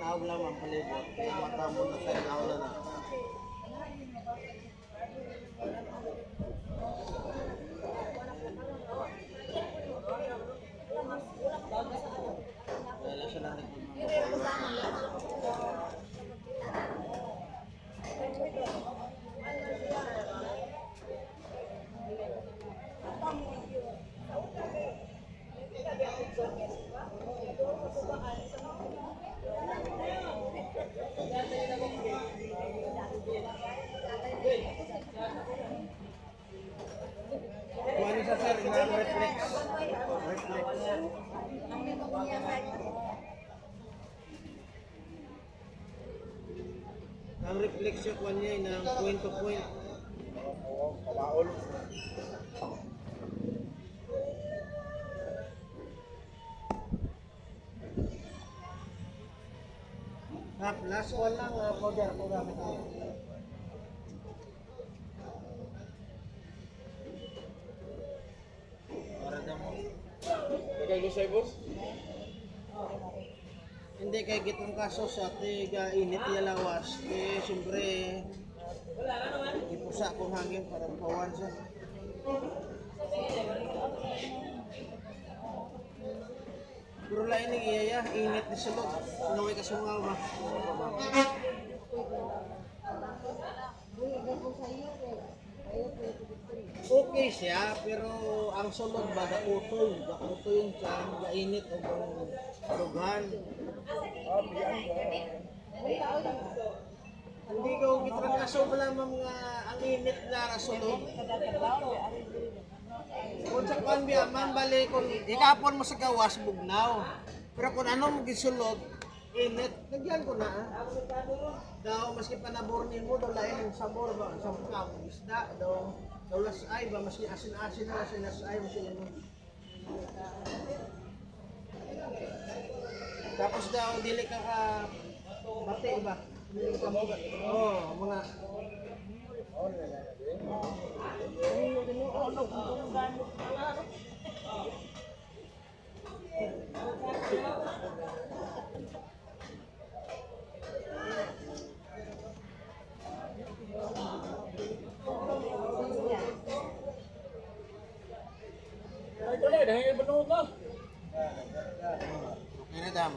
tanaw lang ang palibot. Kaya mata mo na tanaw lang na. Wala siya lang kuha niyo sa sir, reflex. Reflex. Ang reflex yung kuha niya ng point to point. Oo, kabaon. Last one lang, powder po gamit ko. Para daw mo. Lagay mo sa boss? Hindi kay gitong kaso sa tiga init niya lawas. Eh, siyempre, ipusa kong hangin para pawan siya. Pero lain ni iya init ni sulod. Sinuwi ka sungaw ba? Okay siya, pero ang sulod ba dakutoy yung tiyan, gainit o dughan. Hindi ko gitrakaso pala mga ang init na sulod. Kung sa kanbiya, mambali kung ikapon mo sa gawas, bugnaw. Pero kung ano mo gisulod, init, nagyan ko na. Daw, maski panabornin mo, daw lain yung sabor ba? Sa mukha, isda, daw. Daw lasay ba, maski asin-asin na lasay mo siya mo. Tapos daw, dili ka bati ba? Dili ka mo. Oo, mga... Ito na, dahil ba nung Okay na dam.